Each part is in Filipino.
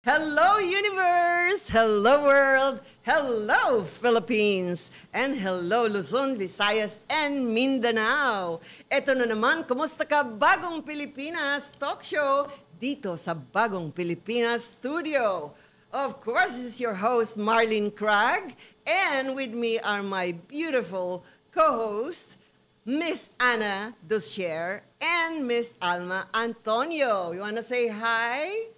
Hello, universe! Hello, world! Hello, Philippines! And hello, Luzon, Visayas, and Mindanao! Ito na naman, kumusta ka, Bagong Pilipinas Talk Show dito sa Bagong Pilipinas Studio. Of course, this is your host, Marlene Crag, and with me are my beautiful co-host, Miss Ana Doscher and Miss Alma Antonio. You wanna say hi?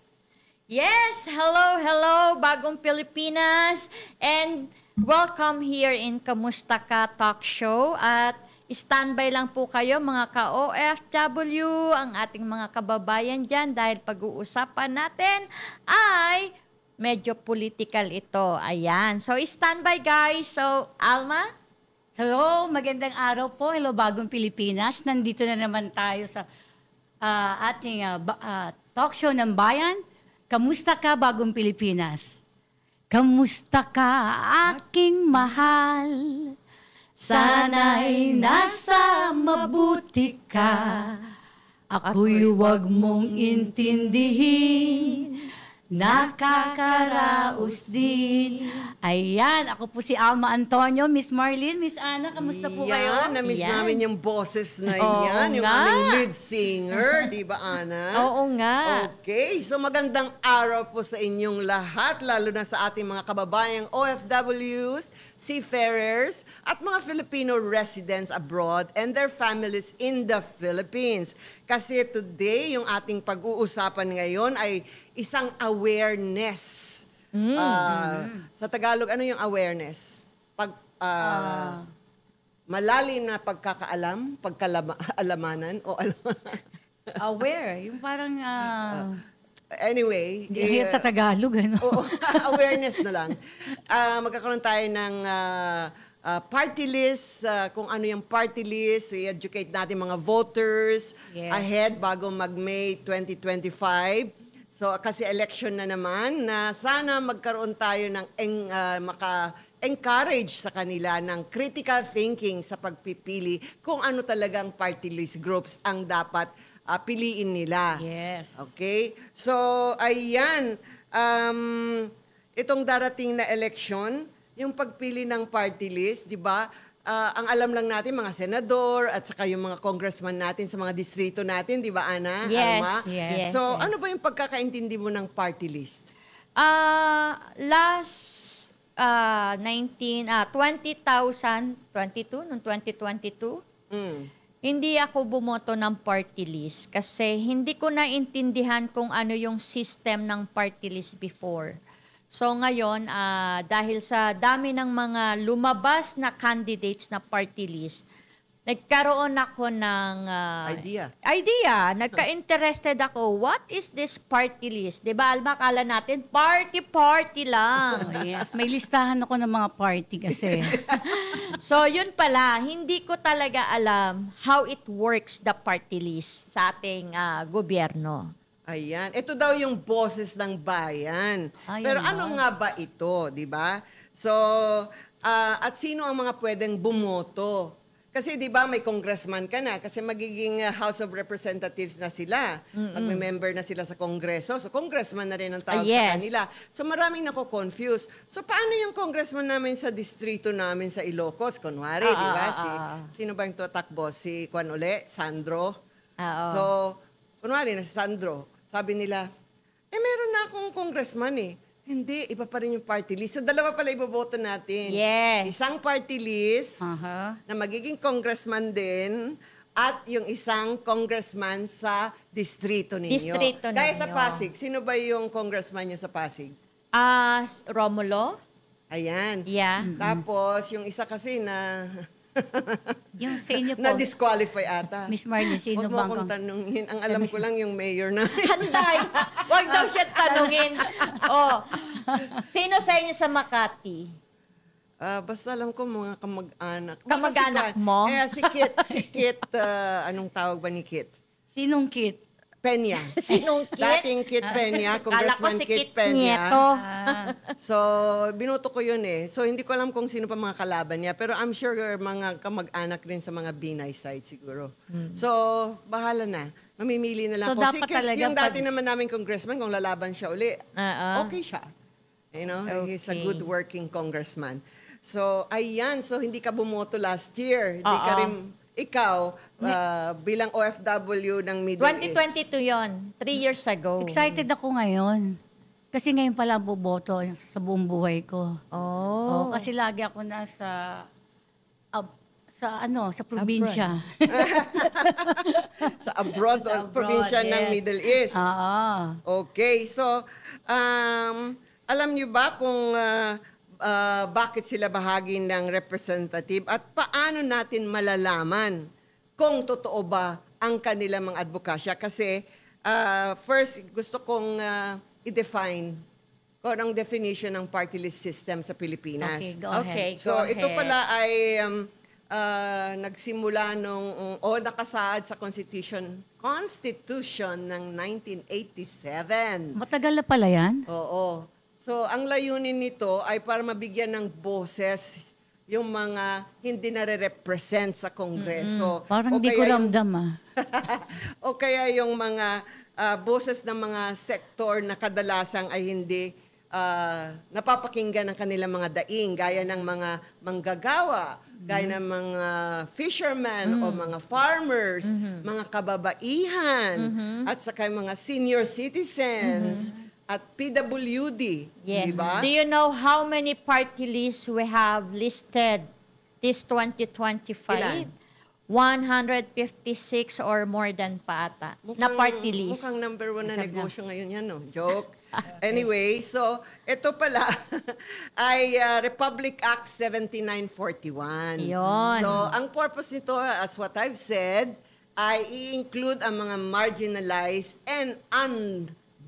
Yes, hello, Bagong Pilipinas, and welcome here in Kamusta Ka Talk Show. At standby lang po kayo mga ka-OFW, ang ating mga kababayan dyan, dahil pag-uusapan natin ay medyo political ito. Ayan, so standby guys. So, Alma? Hello, magandang araw po. Hello, Bagong Pilipinas. Nandito na naman tayo sa ating talk show ng bayan. Kamusta ka, Bagong Pilipinas? Kamusta ka, aking mahal? Sana'y nasa mabuti ka. Ako'y huwag mong intindihin. Nakakaraos din. Ayan, ako po si Alma Antonio, Miss Marlene, Miss Ana, kamusta po kayo? Na-miss namin yung boses na Oo yan, yung nga. aming lead singer, di ba, Ana? Oo nga. Okay, so magandang araw po sa inyong lahat, lalo na sa ating mga kababayang OFWs, seafarers, at mga Filipino residents abroad and their families in the Philippines. Kasi today, yung ating pag-uusapan ngayon ay isang awareness. Sa Tagalog, ano yung awareness? Malalim na pagkakaalam, pagkalamanan, o Aware, yung parang... anyway. Hirap sa Tagalog, ano? Awareness na lang. Magkakaroon tayo ng party list, kung ano yung party list, so i-educate natin mga voters ahead bago mag-May 2025. So, kasi election na naman, na sana magkaroon tayo ng maka-encourage sa kanila ng critical thinking sa pagpipili kung ano talagang party list groups ang dapat piliin nila. Yes. Okay? So, ayan. Itong darating na election, yung pagpili ng party list, di ba? Ang alam lang natin, mga senador at saka yung mga congressman natin sa mga distrito natin, di ba, Ana? Yes, Alma? yes. So, ano ba yung pagkakaintindi mo ng party list? Last 2022, noong 2022, hindi ako bumoto ng party list kasi hindi ko naintindihan kung ano yung system ng party list before. So ngayon, dahil sa dami ng mga lumabas na candidates na party list, nagkaroon ako ng idea. Nagka-interested ako, what is this party list? Diba, Alma, akala natin, party lang. Yes, may listahan ako ng mga party kasi. So, yun pala, hindi ko talaga alam how it works, the party list sa ating gobyerno. Ayan. Ito daw yung boses ng bayan. Pero ano nga ba ito, di ba? So, at sino ang mga pwedeng bumoto? Kasi di ba may congressman ka na kasi magiging House of Representatives na sila. Magme-member na sila sa Kongreso. So congressman na rin ang tawag sa kanila. So maraming nako-confuse. So paano yung congressman namin sa distrito namin sa Ilocos? Kunwari, di ba? Sino ba yung tatakbo? Si Kwan uli? Sandro? So, kunwari na si Sandro, sabi nila, meron na akong congressman eh. Hindi, iba pa rin yung party list. So, dalawa pala iboboto natin. Yes. Isang party list na magiging congressman din at yung isang congressman sa distrito ninyo. Kaya sa Pasig, sino ba yung congressman nyo sa Pasig? Romulo. Ayan. Yeah. Tapos, yung isa kasi na... Yung sa inyo po, na-disqualify ata. Miss Marlene, sino Huwag mo bang... akong tanungin. Ang alam ko lang yung mayor na. Handay. Huwag daw siya tanungin. Sino sa inyo sa Makati? Basta alam ko mga kamag-anak. Kamag-anak mo? Si Kit, anong tawag ba ni Kit? Sinong Kit? Peña. Sinong Kit? Dating Kit Peña, Congressman Kala ko si Kit Kit Peña. Nieto. So, binoto ko yun eh. So, hindi ko alam kung sino pa mga kalaban niya. Pero I'm sure mga kamag-anak rin sa mga Binay side siguro. So, bahala na. Mamimili na lang So, po. dapat talaga yung dati pag- naman namin congressman, kung lalaban siya uli, Oo. okay siya. You know, he's a Okay. good working congressman. So, ayan. So, hindi ka bumoto last year. Hindi ka Oo. rin, ikaw, bilang OFW ng Middle East. 2022 yon, 3 years ago. Excited ako ngayon. Kasi ngayon pala boboto sa buong buhay ko. Oh. Kasi lagi ako nasa sa probinsya. Sa abroad, Sa o abroad, probinsya ng yes. Middle East. Oo. Okay. So, alam niyo ba kung bakit sila bahagi ng representative at paano natin malalaman kung totoo ba ang kanilang mga advokasya? Kasi first, gusto kong i-define kung anong definition ng party list system sa Pilipinas. Okay, go Okay. ahead. So, Go ito ahead. pala ay nagsimula nakasaad sa Constitution ng 1987. Matagal na pala yan? Oo. So, ang layunin nito ay para mabigyan ng boses yung mga hindi nare-represent sa Kongreso. Parang O di ko kaya yung- ramdam o kaya yung mga boses ng mga sektor na kadalasang ay hindi napapakinggan ng kanilang mga daing, gaya ng mga manggagawa, gaya ng mga fishermen o mga farmers, mga kababaihan, at saka yung mga senior citizens, at PWD. Yes. Diba? Do you know how many party lists we have listed this 2025? Ilan? 156 or more than pa ata na party list. Mukhang number one na negosyo ngayon yan, no? Joke. Anyway, so ito pala ay Republic Act 7941. Yun. So ang purpose nito, as what I've said, ay i-include ang mga marginalized and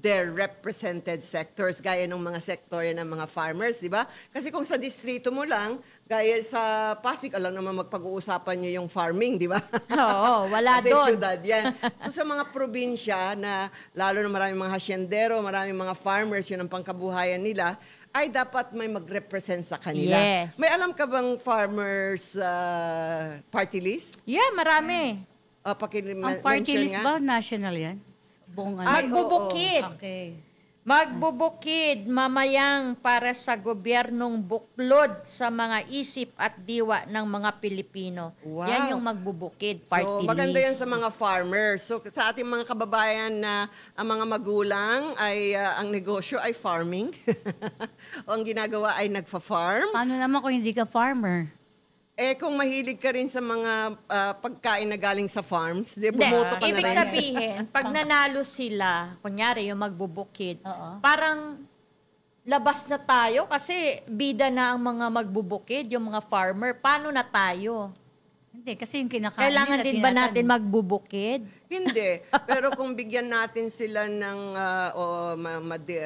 underrepresented sectors, gaya ng mga sektor ng mga farmers, di ba? Kasi kung sa distrito mo lang, gaya sa Pasig, alam naman magpag-uusapan nyo yung farming, di ba? Oo, wala Kasi doon. syudad yan. So sa mga probinsya na lalo na maraming mga hasyendero, maraming mga farmers, yun ang pangkabuhayan nila, ay dapat may mag-represent sa kanila. Yes. May alam ka bang farmers party list? Yeah, marami. Ang party Paki-mention list nga. ba? National yan? Buong ano? Ay, Magbubukid. Okay. Magbubukid mamayang para sa gobyernong buklod sa mga isip at diwa ng mga Pilipino. Wow. Yan yung magbubukid, party So, list. maganda yan sa mga farmers. So, sa ating mga kababayan na ang mga magulang ay ang negosyo ay farming. O ang ginagawa ay nagfa-farm. Paano naman kung hindi ka farmer? Eh, kung mahilig ka rin sa mga pagkain na galing sa farms, di, Hindi, bumoto ka na ibig rin. sabihin, pag nanalo sila, kunyari yung magbubukid, Oo. parang labas na tayo kasi bida na ang mga magbubukid, yung mga farmer. Paano na tayo? Hindi, kasi yung kinakain Kailangan nila, din ba natin magbubukid? Hindi. Pero kung bigyan natin sila ng,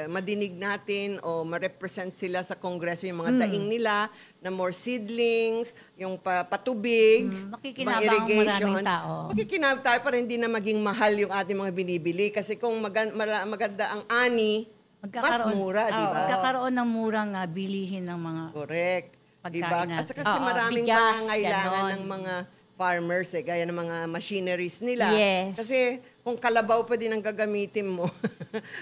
madinig natin o ma-represent sila sa Kongreso yung mga daing nila na more seedlings, yung patubig, makikinabang mga irrigation. maraming tao. Makikinabang tayo para hindi na maging mahal yung ating mga binibili. Kasi kung maganda ang ani, mas mura, di ba? Magkakaroon ng murang bilihin ng mga... Correct. Pagkain Diba? natin. At saka kasi Oo, maraming bigas, pangangailangan ganon. ng mga farmers, gaya ng mga machineries nila. Yes. Kasi kung kalabaw pa din ang gagamitin mo,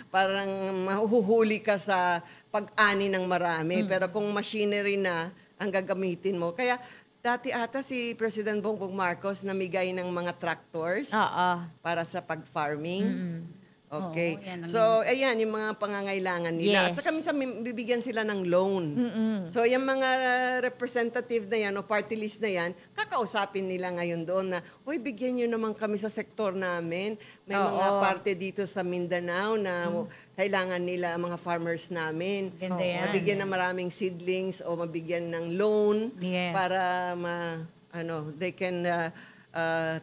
parang mahuhuli ka sa pag-ani ng marami. Pero kung machinery na ang gagamitin mo. Kaya dati ata si President Bongbong Marcos namigay ng mga tractors Oo. para sa pag-farming. Okay. Oo, yan ang- So, ayan, yung mga pangangailangan nila. Yes. At saka minsan bibigyan sila ng loan. So, yung mga representative na yan o party list na yan, kakausapin nila ngayon doon na, uy, bigyan nyo naman kami sa sektor namin. May mga parte dito sa Mindanao na kailangan nila ang mga farmers namin. Ganda yan. Mabigyan ng maraming seedlings o mabigyan ng loan Yes. para they can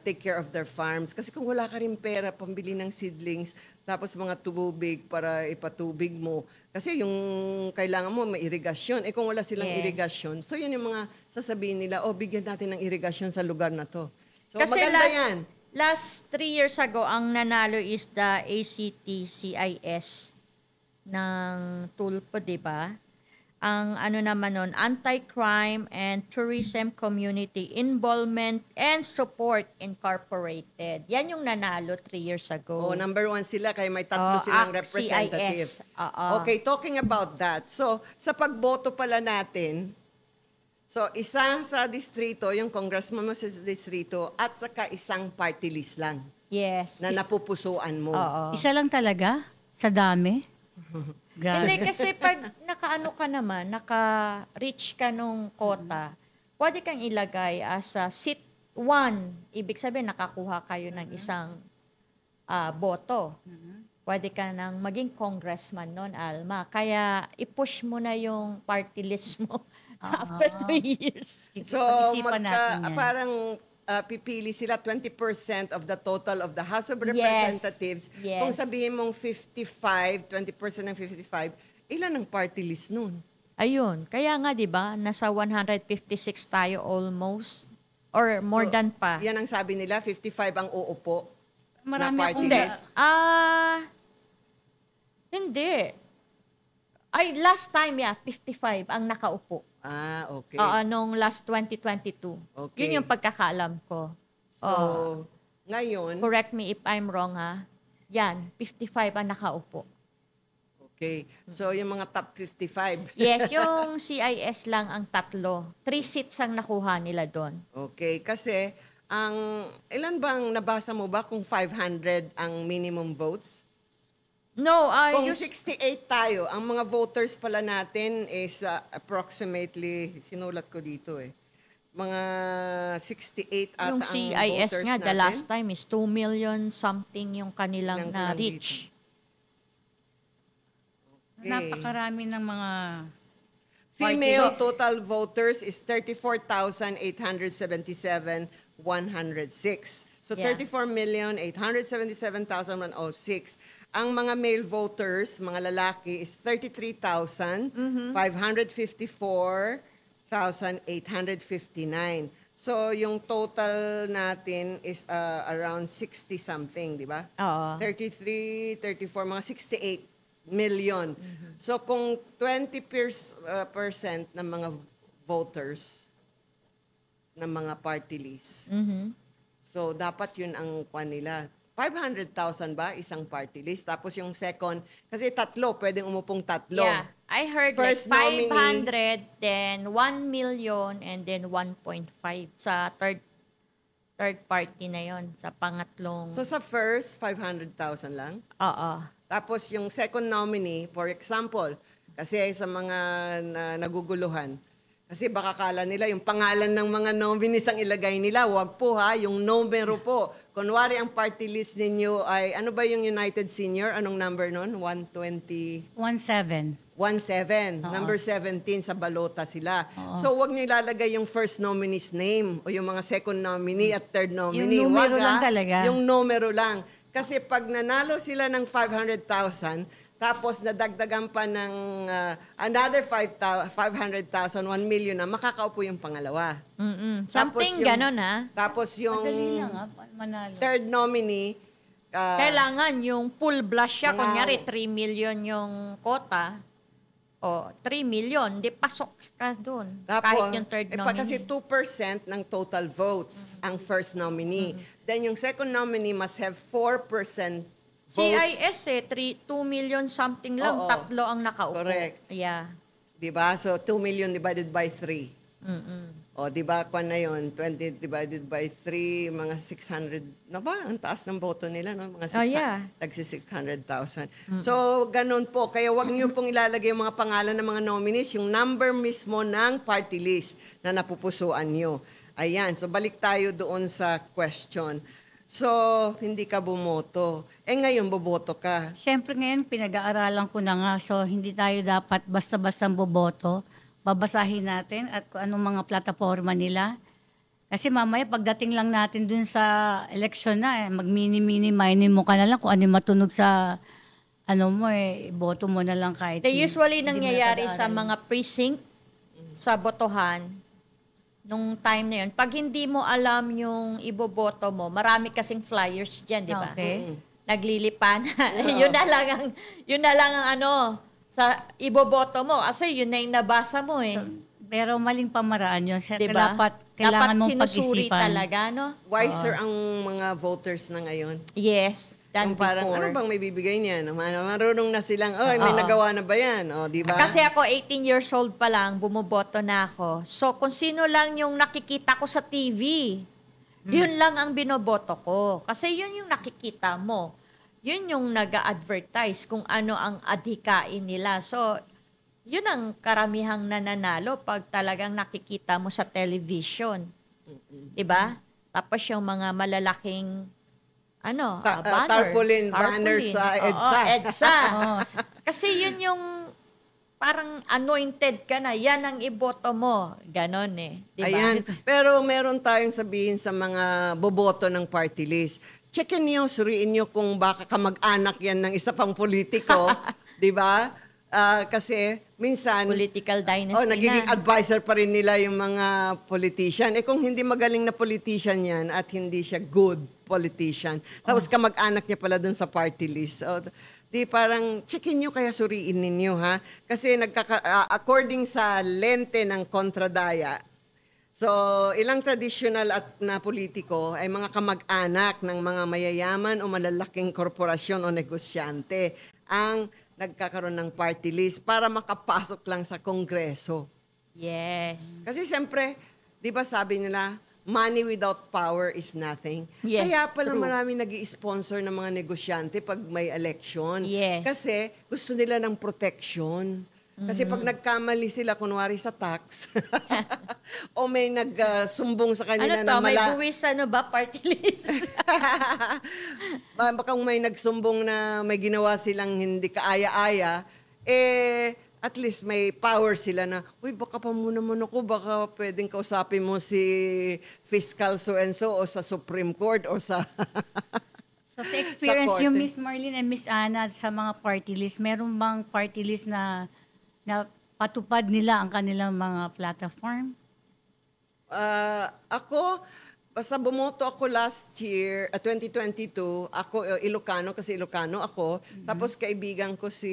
take care of their farms. Kasi kung wala ka rin pera pambili ng seedlings, tapos mga tubig para ipatubig mo. Kasi yung kailangan mo may irigasyon. Eh kung wala silang Yes. irigasyon, so yun yung mga sasabihin nila, bigyan natin ng irigasyon sa lugar na to. So Kasi maganda yan. last 3 years ago, ang nanalo is the ACT-CIS ng Tulpo, di ba? Ang ano naman nun, Anti-Crime and Tourism Community Involvement and Support Incorporated. Yan yung nanalo 3 years ago. Oh, number 1 sila kaya may tatlo silang ACT, representative. CIS. Oo. Okay, talking about that. So, sa pagboto pala natin, so isa sa distrito, yung congressman mo sa distrito, at saka isang party list lang Yes. na napupusuan mo. Oo. Isa lang talaga? Sa dami? Grabe. Hindi, kasi pag nakaano ka naman, naka-reach ka nung quota, pwede kang ilagay as a seat 1. Ibig sabihin, nakakuha kayo ng isang boto. Pwede ka nang maging congressman noon, Alma. Kaya i-push mo na yung party list mo after 3 years. So, Pag-isipan natin yan. parang pipili sila 20% of the total of the House of Yes. Representatives. Yes. Kung sabihin mong 55, 20% ng 55, ilan ang party list nun? Ayun. Kaya nga, di ba, nasa 156 tayo almost. Or more So, than pa. Yan ang sabi nila, 55 ang uupo Marami na party akong- Hindi. list. Hindi. Ay, last time, 55 ang nakaupo. Okay. Nung last 2022. Okay. Yun yung pagkakaalam ko. So, ngayon, Correct me if I'm wrong, ha? Yan, 55 ang nakaupo. okay. So, yung mga top 55. Yes, yung CIS lang ang 3. 3 seats ang nakuha nila doon. Okay. Kasi, ilan bang nabasa mo ba kung 500 ang minimum votes? No, Kung yung 68 tayo, ang mga voters pala natin is approximately, sinulat ko dito mga 68 ata ang CIS voters nga, natin. the last time is 2 million something yung kanilang Ilang ko lang na-reach. Okay. Napakarami ng mga Female Party list. total voters is 34,877,106. So, Yeah. 34,877,106. Ang mga male voters, mga lalaki, is 33,554,859. So, yung total natin is around 60-something, di ba? Oo. 33, 34, mga 68 million. So, kung 20% ng mga voters ng mga party list, so dapat yun ang kwan nila. 500,000 ba isang party list? Tapos yung second, kasi pwedeng umupong tatlo. Yeah. I heard First like nominee. 500, then 1 million, and then 1.5 sa third party na yon sa pangatlong. So sa first, 500,000 lang. Oo. Tapos yung second nominee, for example, kasi sa mga naguguluhan, kasi baka kala nila yung pangalan ng mga nominees ang ilagay nila. Wag po ha, yung numero po. Kunwari ang party list ninyo ay, ano ba yung United Senior? Anong number nun? 120? 17. 17. Number 17 sa balota sila. So, wag niyo ilalagay yung first nominee's name o yung mga second nominee at third nominee. Yung numero Wag, lang ha? talaga. Yung numero lang. Kasi pag nanalo sila ng 500,000, tapos nadagdagan pa ng another 500,000, 1 million na, makakaupo yung pangalawa. Something ganon, ha? Tapos yung Madali lang manalo. third nominee, Kailangan yung full blush siya. Mga- Kunyari, 3 million yung quota. O, 3 million. Di pasok ka doon. Kahit yung third nominee. Kasi 2% ng total votes ang first nominee. Then yung second nominee must have 4% votes. CIS 2 million something lang. Oo. 3 ang nakaupo. Correct. Yeah. Diba? So 2 million divided by 3. O, diba, kwan na yun, 20 divided by 3, mga 600, na ba? Ang taas ng boto nila, no? Mga 600, Oh, yeah. tagsi 600,000. So, ganun po. Kaya wag niyo pong ilalagay yung mga pangalan ng mga nominees, yung number mismo ng party list na napupusuan niyo. Ayan. So, balik tayo doon sa question. So, hindi ka bumoto. Ngayon, boboto ka. Siyempre ngayon, pinag-aaralan ko na nga. So, hindi tayo dapat basta-basta boboto. Babasahin natin at kung anong mga plataforma nila. Kasi mamaya, pagdating lang natin dun sa election na, mag-mini-mini mo ka na lang kung ano yung matunog sa boto mo na lang kahit. Usually hindi mo nangyayari napag-aaral. sa mga precinct, sa botohan, nung time na yun. Pag hindi mo alam yung iboboto mo, marami kasing flyers dyan, di ba? Okay. Naglilipan. Yun na lang ang sa iboboto mo. Kasi yun na yung nabasa mo eh. Pero maling pamaraan yun. Diba? Kailangan mong sinusuri pag-isipan. talaga, no? Wiser ang mga voters na ngayon. Yes, than Yung parang, before. ano bang may bibigay niyan? Marunong na silang, may nagawa na ba yan? O, di ba? Kasi ako, 18 years old pa lang, bumoboto na ako. So, kung sino lang yung nakikita ko sa TV, yun lang ang binoboto ko. Kasi yun yung nakikita mo. Yun yung nag-advertise kung ano ang adhikain nila. So, yun ang karamihang nananalo pag talagang nakikita mo sa television. Diba? Tapos yung mga malalaking banner. Tarpaulin banner sa EDSA. Oo, EDSA. Oo. Kasi yun yung parang anointed ka na. Yan ang iboto mo. Ganon eh. Diba? Ayan. Pero meron tayong sabihin sa mga boboto ng party list. Checkin niyo, suriin niyo kung baka kamag-anak yan ng isa pang politiko. Di ba? Kasi minsan, Political dynasty nagiging na. advisor pa rin nila yung mga politician. Kung hindi magaling na politician yan at hindi siya good politician, tapos kamag-anak niya pala dun sa party list. Di parang, checkin nyo kaya suriin ninyo, ha? Kasi according sa lente ng kontradaya, so ilang traditional at na politiko ay mga kamag-anak ng mga mayayaman o malalaking korporasyon o negosyante ang nagkakaroon ng party list para makapasok lang sa Kongreso. Yes. Kasi siyempre, di ba sabi nila, money without power is nothing. Yes, Kaya pala true. marami nag-i-sponsor ng mga negosyante pag may election. Yes. Kasi gusto nila ng protection. Kasi pag nagkamali sila, kunwari sa tax, o may nagsumbong sa kanila Ano to? na May buwis party list? baka may nagsumbong na may ginawa silang hindi kaaya-aya, at least may power sila na, uy, baka pa muna ako, baka pwedeng kausapin mo si Fiscal so-and-so o sa Supreme Court o sa... So sa experience korte. yung Miss Marlene and Miss Anna sa mga party list, meron bang party list na patupad nila ang kanilang mga platform? Ako, basta bumoto ako last year, 2022, ako Ilocano kasi Ilocano ako. Tapos kaibigan ko si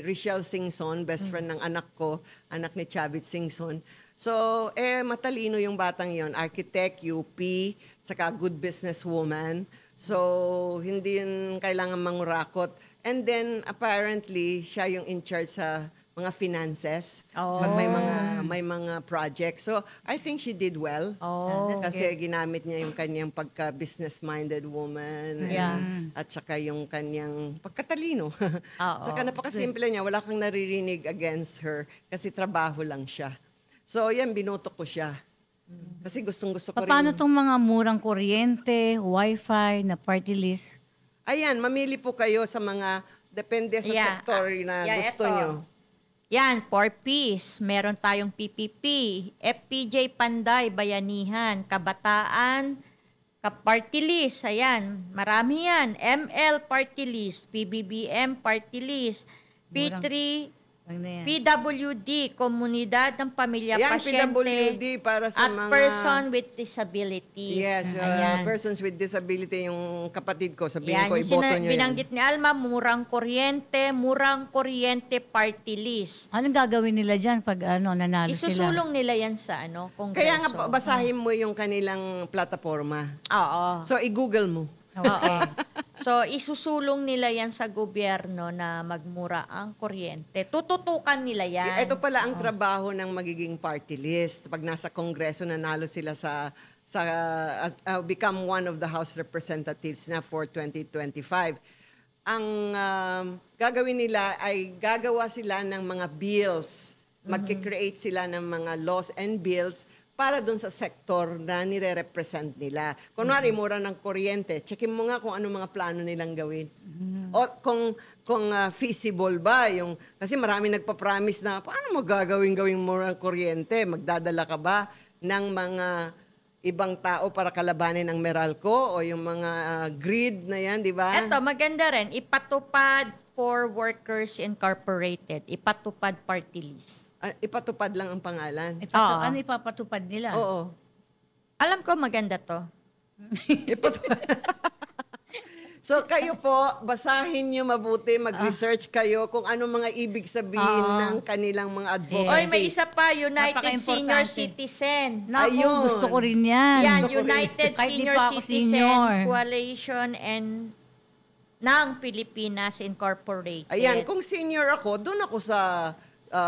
Richelle Singson, best friend ng anak ko, anak ni Chavit Singson. So, matalino yung batang yon, architect, UP, saka good businesswoman. So, hindi yun kailangan mangurakot. And then, apparently, siya yung in charge sa mga finances pag may mga projects. So, I think she did well. Oh. Kasi ginamit niya yung kanyang pagka-business-minded woman. Yeah. At saka yung kanyang pagkatalino. Oo. Saka napakasimple niya. Wala kang naririnig against her kasi trabaho lang siya. So, yan, binoto ko siya. Kasi gustong-gusto ko rin. Paano tong mga murang kuryente, wifi na party list? Ayan, mamili po kayo sa mga, depende sa sektor na gusto eto. nyo. Yan, 4Ps. Meron tayong PPP, FPJ Panday, Bayanihan, Kabataan, Party List. Ayan, marami yan. ML Party List, PBBM Party List, P3, Ano yan? PWD, Komunidad ng Pamilya Ayan, Pasyente, PWD para sa at mga... Person with Disabilities. Yes, Ayan. persons with disability, yung kapatid ko, sabihin Yan, ko, yung iboto nyo yan. binanggit ni Alma, murang kuryente party list. Anong gagawin nila dyan pag nanalo sila? Isusulong nila yan sa Kongreso. Kaya nga, basahin mo yung kanilang plataforma. Oo. So, i-google mo. Oo. So, isusulong nila yan sa gobyerno na magmura ang kuryente. Tututukan nila yan. Ito pala ang trabaho ng magiging party list. Pag nasa Kongreso, nanalo sila become one of the House Representatives na for 2025. Ang gagawin nila ay gagawa sila ng mga bills. Magkikreate sila ng mga laws and bills para dun sa sektor na nire-represent nila. Kunwari, mura ng kuryente, checkin mo nga kung ano mga plano nilang gawin. O kung feasible ba yung... Kasi marami nagpa-promise na, paano mo gawing mura ng kuryente? Magdadala ka ba ng mga ibang tao para kalabanin ang Meralco o yung mga grid na yan, di ba? Eto, maganda rin. Ipatupad for Workers Incorporated. Ipatupad party list. Ipatupad lang ang pangalan. Oo. Ano ipapatupad nila? Oo. Alam ko maganda to. So kayo po, basahin nyo mabuti, mag-research kayo kung ano mga ibig sabihin ng kanilang mga advocacy. Oy, may isa pa, United Napaka-importante. Senior Citizen. Naku, Ayun. gusto ko rin yan. Yan, Gusto ko rin. United Kahit di Senior pa ako Citizen senior. Coalition and ng Pilipinas Incorporated. Ayan, kung senior ako, doon ako sa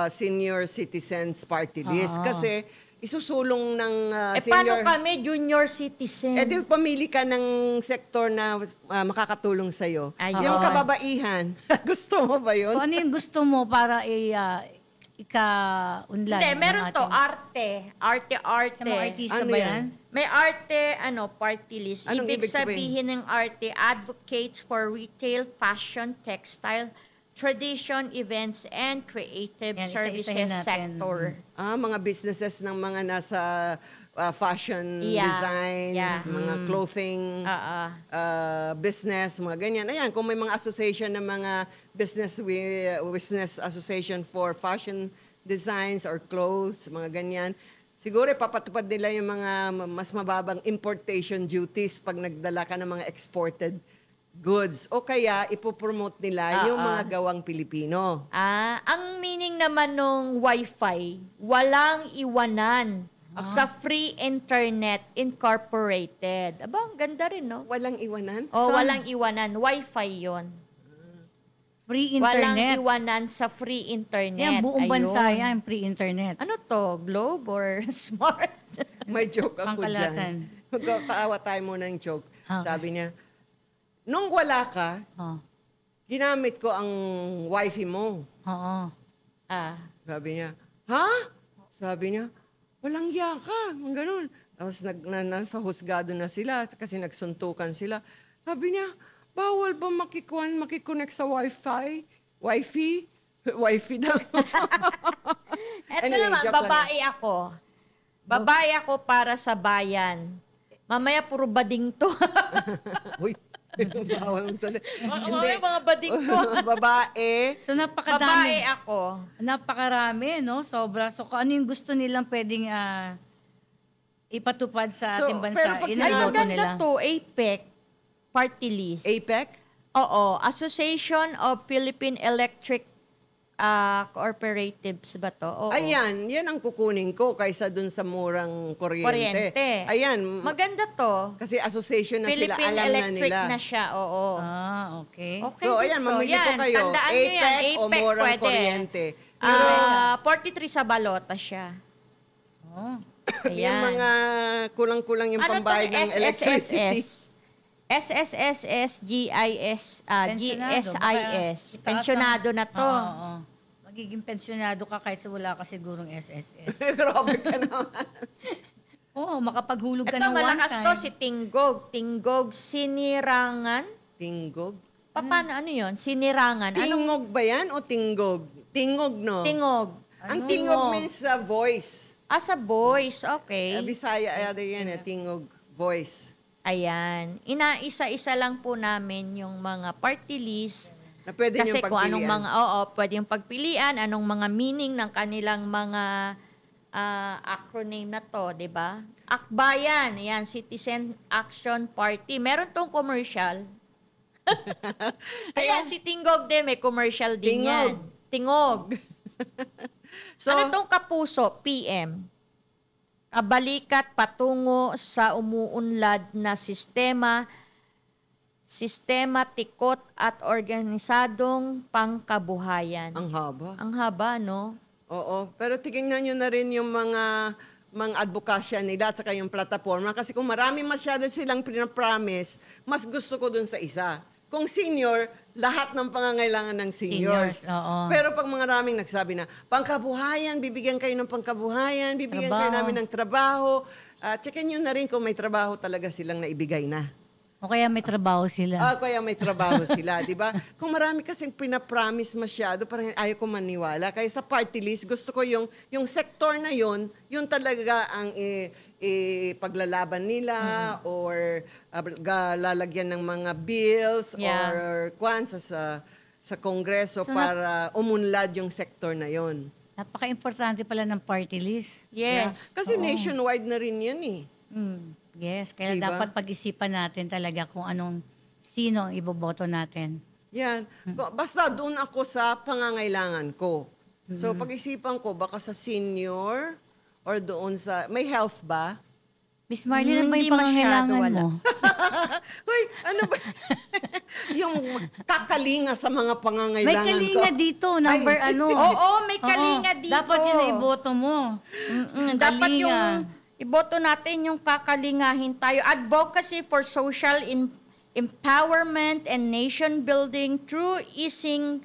Senior Citizens Party List. Kasi isusulong ng paano senior... kami, junior citizen? di pamili ka ng sektor na makakatulong sa'yo. Ayun. Yung kababaihan, gusto mo ba yun? Kung ano yung gusto mo para ika-unlad. Hindi, ng meron to, ating- arte. Arte. Sa mga artista Ano ba yan? yan? May arte, party list. Anong Ibig ibig sabihin? sabihin ng arte, advocates for retail, fashion, textile, tradition, events, and creative Yan, services isa-isahin natin. sector. Mga businesses ng mga nasa fashion Yeah. designs, Yeah. mga clothing business, mga ganyan. Ayan, kung may mga association ng mga business association for fashion designs or clothes, mga ganyan, siguro papatupad nila yung mga mas mababang importation duties pag nagdala ka ng mga exported goods. O kaya ipopromote nila yung mga gawang Pilipino. Ang meaning naman nung Wi-Fi, walang iwanan sa Free Internet Incorporated. Aba, ang ganda rin, no? Walang iwanan? Walang iwanan. Wi-Fi yon. Free Walang internet. iwanan sa free internet. Yan, buong bansa Ayun. yan, free internet. Ano to? Globe or smart? May joke ako Pangkalatan. dyan. Magtawa tayo muna ng joke. Okay. Sabi niya, nung wala ka, Oh. ginamit ko ang wifi mo. Oo. Sabi niya, ha? Sabi niya, walang hiya ka. Ang ganun. Tapos nasa husgado na sila kasi nagsuntukan sila. Sabi niya, bawal ba makiconnect sa wifi? Wifi? Wifi daw. Eto Anyway, naman, joke lang babae ako. Babae ako para sa bayan. Mamaya puro bading to. Uy, bawal magsalita. Mamaya mga bading to. Babae. So, Babae napakadami. ako. Napakarami, no? Sobra. So, kung ano yung gusto nilang pwedeng ipatupad sa So, ating bansa, pero pag Ay, sinabi- inanoto maganda nila. to. APEC. Party list. APEC? Oo. Association of Philippine Electric Cooperatives ba to? Oo. Ayan, yan ang kukunin ko kaysa dun sa murang kuryente. Kuryente. Ayan, Maganda to. kasi association na sila, Philippine alam na Electric nila. na siya. Oo. Okay. Okay So, din ayan, to. mamili po Yan, kayo. tandaan nyo yan. APEC o murang pwede. kuryente. 43 sa balota siya. Oh. Yung Ayan. mga kulang-kulang yung Ano to? pambayad ng electricity. SSSS, GIS, Pensionado. GSIS. Baka itaas Pensionado ang- na to. Oo. Magiging pensionado ka kahit wala ka sigurong SSS. Grabe ka naman. Oo, makapaghulog ka Ito, ng one malakas time. to si Tinggog. Tinggog, sinirangan. Tinggog? Paano, ano yun? Sinirangan. Anong Tingog ba yan o tinggog? Tingog, no? tingog? Ang tingog means voice. Sa voice, okay. Bisaya, yan, tingog, voice. Ayan. Inaisa-isa lang po namin yung mga party list. Na pwede Kasi niyong kung anong pagpilian. pwede yung pagpilian, anong mga meaning ng kanilang mga acronym na to, di ba? Akbayan, yan, Citizen Action Party. Meron tong commercial. Ayan, si Tinggog din, may commercial din Tingog. yan. Tingog. So, Ano tong kapuso? PM. Kabalikat patungo sa umuunlad na sistema tikot at organisadong pangkabuhayan. ang haba. Ang haba, no? Oo. Pero tignan nyo na rin yung mga advokasya nila at saka yung plataforma. Kasi kung marami masyado silang pinapromise, mas gusto ko dun sa isa. Kung senior, lahat ng pangangailangan ng seniors. Seniors, oo. Pero pag mga raming nagsabi na, pangkabuhayan, bibigyan kayo ng pangkabuhayan, bibigyan kayo Trabaho. namin ng trabaho. Checkin nyo na rin kung may trabaho talaga silang naibigay na. O kaya may trabaho sila. Kaya may trabaho sila, di ba? Kung marami kasing pinapromise masyado, parang ayaw ko maniwala. Kaya sa party list, gusto ko yung sector na yun talaga ang paglalaban nila or lalagyan ng mga bills Yeah. or kwansa sa Kongreso So, para umunlad yung sector na yun. Napaka-importante pala ng party list. Yes. Kasi nationwide na rin yan eh. Yes, kaya Diba? dapat pag-isipan natin talaga kung anong sino ang iboboto natin. Yan. Basta doon ako sa pangangailangan ko. So pag-isipan ko, baka sa senior or doon sa... May health ba? Miss Marlene, ano ba Hindi yung pangangailangan masyado, wala. mo? Hoy, ano ba? Yung kakalinga sa mga May pangangailangan ko. kalinga dito, number Ay. ano. Oo, may kalinga Oo, dito. Dapat yun ang iboto mo. Dapat Kalinga. yung iboto natin yung kakalingahin tayo. Advocacy for social empowerment and nation building through easing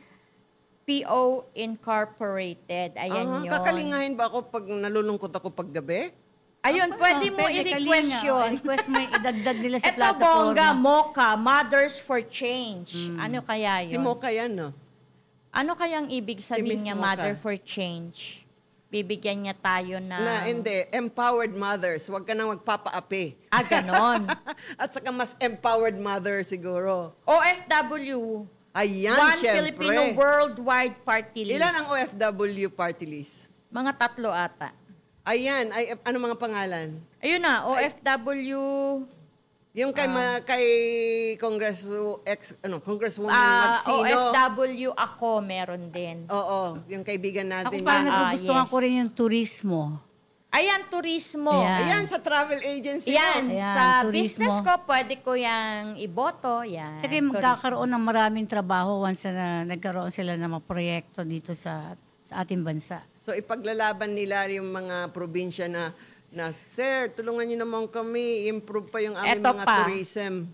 PO Incorporated. Ayan yun. Kakalingahin ba ako pag nalulungkot ako paggabi? Ayun, pwede mo Pwede, i-request kalinga. yun. I-request mo, idagdag nila sa Ito, plataforma. bongga, MOCA, Mothers for Change. Ano kaya Si yun? Mocha yan, no? Ano kayang ibig sabihin Miss niya, Mocha. Mother for Change? Bibigyan niya tayo na... Hindi, empowered mothers. Huwag ka nang magpapaapi. ganon. At saka mas empowered mother siguro. OFW, Ayan, One syempre. Filipino Worldwide Party List. Ilan ang OFW party list? Mga 3 ata. Ayan, ano mga pangalan? Ayun na, OFW, Yung kay Congresswoman Magsino. OFW ako meron din. Oo, yung kaibigan Ako natin. parang yun. nagugustuhan yes. ko rin yung turismo. Ayan, turismo. Ayan. Ayan, sa travel agency. Yan, mo. Ayan, sa turismo. business ko, pwede ko yang iboto. Yan, Sige, magkakaroon ng maraming trabaho once na nagkaroon sila ng mga proyekto dito sa ating bansa. So ipaglalaban nila yung mga probinsya na sir, tulungan niyo naman kami, improve pa yung aming Eto mga pa. tourism.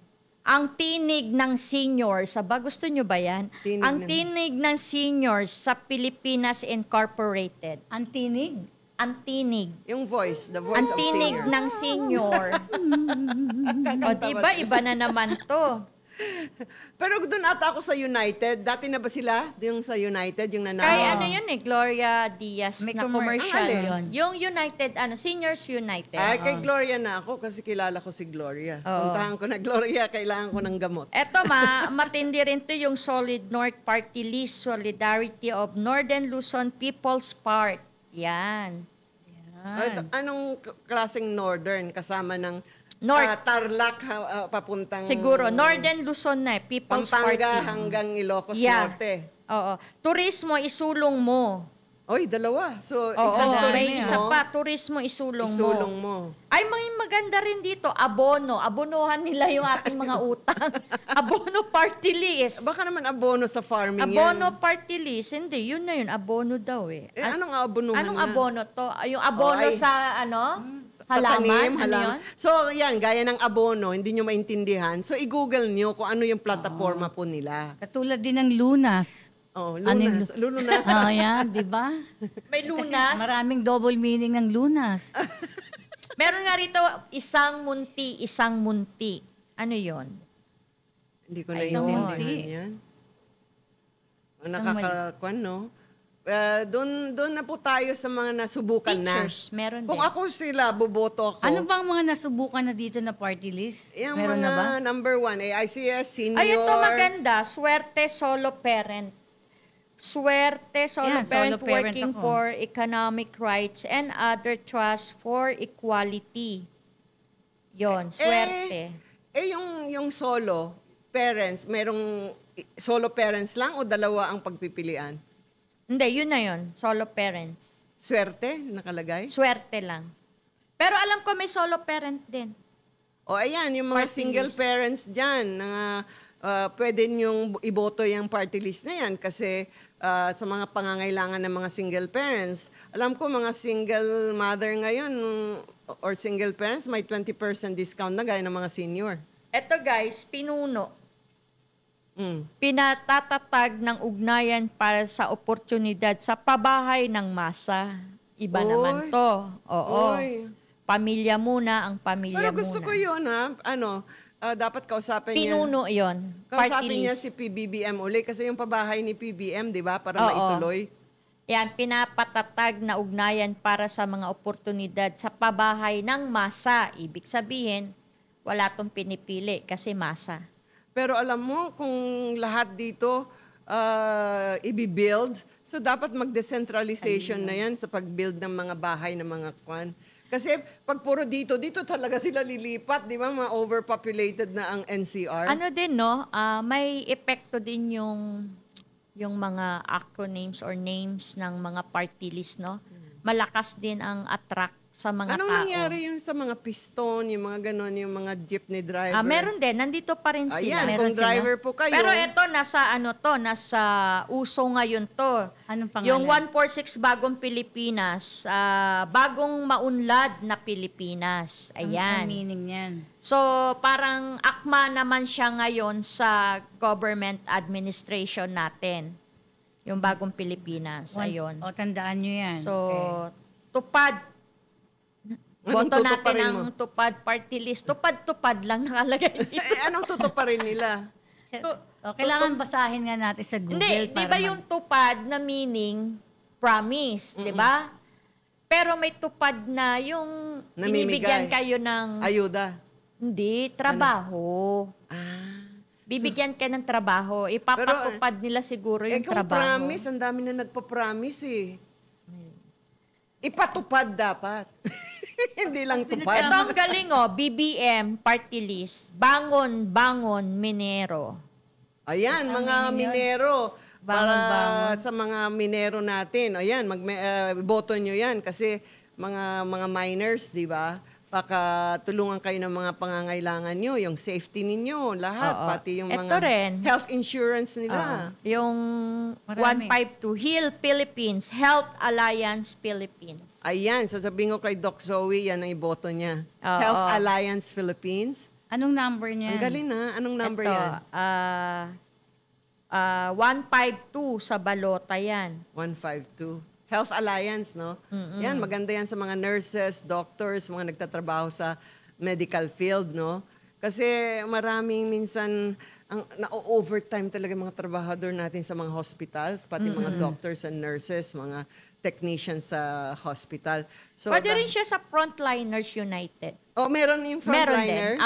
Ang tinig ng seniors, gusto nyo ba yan? Tinig Ang ng- tinig ng seniors sa Pilipinas Incorporated. Ang tinig. Ang tinig. Yung voice, the voice Ang of tinig seniors. ng senior. O diba, iba na naman to. Pero doon ata ako sa United. Dati na ba sila? Yung sa United, yung nanalo? Kaya ano yun Gloria Diaz May na commercial Ang alin? yun. Yung United, Seniors United. Ay, kay Gloria na ako kasi kilala ko si Gloria. Oo. Puntahan ko na, Gloria, kailangan ko ng gamot. Eto matindi rin to yung Solid North Party List, Solidarity of Northern Luzon People's Part. Yan. At anong klaseng northern kasama ng North. Tarlac papuntang Siguro, Northern Luzon na People's Pampanga Party. hanggang Ilocos Yeah. Norte. Oo. Turismo, isulong mo. Oy, dalawa. So, Oo, isang may turismo, isa pa, turismo, isulong isulong mo. mo. Ay, may maganda rin dito, abono. Abonohan nila yung ating mga utang. Abono party list. Baka naman abono sa farming Abono yan. party list. Hindi, yun na yun. Abono daw eh. Anong abonuhan Anong na? abono to? Yung abono ay. sa halaman? Tatanim, Ano halaman. yun? So, yan, gaya ng abono, hindi nyo maintindihan. So, i-google nyo kung ano yung plataforma po nila. Katulad din ng lunas. Oh, Ano yung lunas. Lulunas. Oh, yan, di ba? May Kasi lunas. maraming double meaning ng lunas. Meron nga rito, isang munti, isang munti. Ano yon? Hindi ko Ayun. naiintindihan yan. Nakakakuan, no? Doon na po tayo sa mga nasubukan Teachers, na. meron Kung din. ako sila, boboto ako. Ano bang mga nasubukan na dito na party list? Yung Meron mga na ba? number 1, ICS, senior. Ay, ito maganda. Swerte solo parent. Swerte solo Yan, parent solo parent working ako. for economic rights and other trust for equality. Yon, swerte. Yung solo parents, merong solo parents lang o dalawa ang pagpipilian? Hindi, yun na yun. Solo parents. Swerte, nakalagay? Swerte lang. Pero alam ko may solo parent din. O ayan, yung mga Party single list. parents dyan, na pwede nyong iboto yung party list na yan kasi sa mga pangangailangan ng mga single parents. Alam ko mga single mother ngayon or single parents may 20% discount na gaya ng mga senior. Eto guys, pinuno. Mm. Pinatatatag ng ugnayan para sa oportunidad sa pabahay ng masa. Iba Oy. naman to. Oo. Oy. Pamilya muna ang pamilya Pero gusto muna. ko yun ha, dapat kausapin niya. Pinuno yon. Party Kausapin niya list. si PBBM uli kasi yung pabahay ni PBM, di ba, para Oo. maituloy. Yan, pinapatatag na ugnayan para sa mga oportunidad sa pabahay ng masa. Ibig sabihin, wala tong pinipili kasi masa. Pero alam mo, kung lahat dito i-build, so dapat mag-decentralization na yan sa pag-build ng mga bahay ng mga kwan. Kasi pag puro dito talaga sila lilipat, di ba? Mga overpopulated na ang NCR. Ano din, no? May epekto din yung mga acronyms or names ng mga party list, no? Malakas din ang attract sa mga Anong tao. nangyari yung sa mga piston, yung mga ganon, yung mga jeepney driver? Meron din, nandito pa rin sila. Ayan, Meron kung sila. driver po kayo. Pero ito, nasa uso ngayon to. Anong pangalan? Yung 146 Bagong Pilipinas, bagong maunlad na Pilipinas. Ang Ayan. meaning niyan. So, parang akma naman siya ngayon sa government administration natin. Yung Bagong Pilipinas. Ayun. O, tandaan nyo yan. So, Okay. tupad. Anong Boto natin tutuparin ang mo? tupad party list. Tupad-tupad lang nakalagay dito. Anong tutuparin nila? Kailangan basahin nga natin sa Google. Hindi, di para ba yung tupad na meaning promise, di ba? Pero may tupad na yung Namimigay. binibigyan kayo ng Ayuda. hindi, trabaho. Ah. Bibigyan ka ng trabaho. Ipapatupad nila siguro yung Kung trabaho. promise, ang dami na nagpa-promise eh. Ipatupad dapat. Hindi lang tupad. Ito ang galing, BBM, party list, bangon, minero. Ayan, mga minero. Para sa mga minero natin. Ayan, boto nyo yan. Kasi mga miners, di ba? Baka tulungan kayo ng mga pangangailangan nyo, yung safety ninyo, lahat. Oo. Pati yung Ito mga rin. health insurance nila. Yung Marami. 152, HEAL Philippines, Health Alliance Philippines. Ayan, sasabihin ko kay Doc Zoe, yan ang iboto niya. Oo. Health Alliance Philippines. Anong number niyan? Ang galing na. Anong number Ito, yan? 152 sa balota yan. 152. Health Alliance, no? Yan, maganda yan sa mga nurses, doctors, mga nagtatrabaho sa medical field, no? Kasi maraming minsan, na-overtime talaga mga trabahador natin sa mga hospitals, pati mga doctors and nurses, mga technicians sa hospital. So, Pwede rin siya sa Frontliners United. meron yung Meron din. frontliners?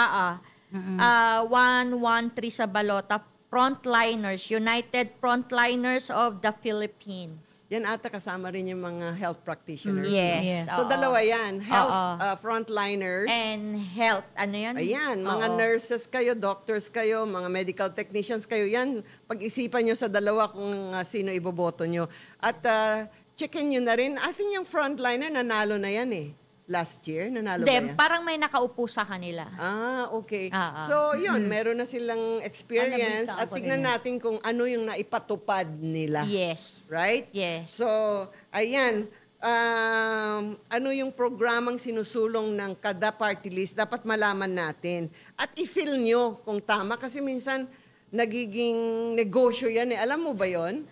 113 sa balota, Frontliners, United Frontliners of the Philippines. Yan ata kasama rin yung mga health practitioners. Yes. So, oo. dalawa yan. Health Oo. frontliners. And health, ano yan? Ayan, mga Oo. nurses kayo, doctors kayo, mga medical technicians kayo. Yan, pag-isipan nyo sa dalawa kung sino iboboto nyo. At checkin nyo na rin. I think yung frontliner, nanalo na yan eh. Last year, nanalo ba Hindi, yan? parang may nakaupo sa kanila. Okay. Ah, ah. So, yun, meron na silang experience nabalitaan at ko tignan din yan. natin kung ano yung naipatupad nila. Yes. Right? Yes. So, ayan, ano yung programang sinusulong ng kada party list, dapat malaman natin. At i-feel nyo kung tama kasi minsan nagiging negosyo yan eh. Alam mo ba yon?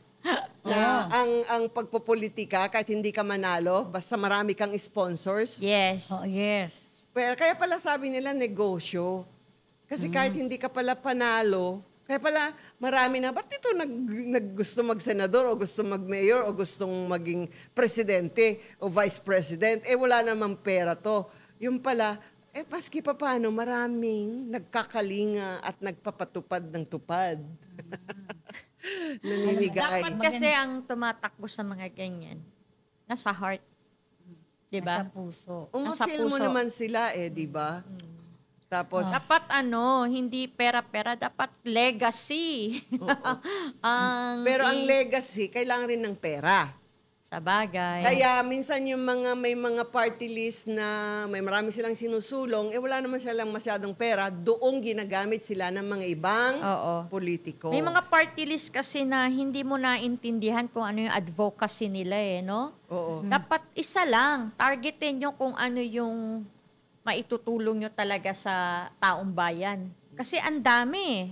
Na ang pagpopolitika, kahit hindi ka manalo, basta marami kang sponsors. Yes. Oh, yes. Pero kaya pala sabi nila negosyo. Kasi kahit hindi ka pala panalo, kaya pala marami na, ba't ito gusto mag-senador o gusto mag-mayor o gustong maging presidente o vice president? Wala namang pera to. Yung pala, paski pa paano, maraming nagkakalinga at nagpapatupad ng tupad. Nanimigay. Dapat kasi ang tumatakbo sa mga ganyan, nasa heart. Diba? Sa puso. nasa Feel mo puso. naman sila di ba? Tapos, Dapat hindi pera-pera, dapat legacy. pero ang legacy, kailangan rin ng pera. Sa bagay. Kaya minsan yung may mga party list na may marami silang sinusulong, wala naman silang masyadong pera, doong ginagamit sila ng mga ibang Oo. politiko. May mga party list kasi na hindi mo naintindihan kung ano yung advocacy nila no? Oo. Dapat isa lang. Targetin nyo kung ano yung maitutulong nyo talaga sa taong bayan. Kasi ang dami.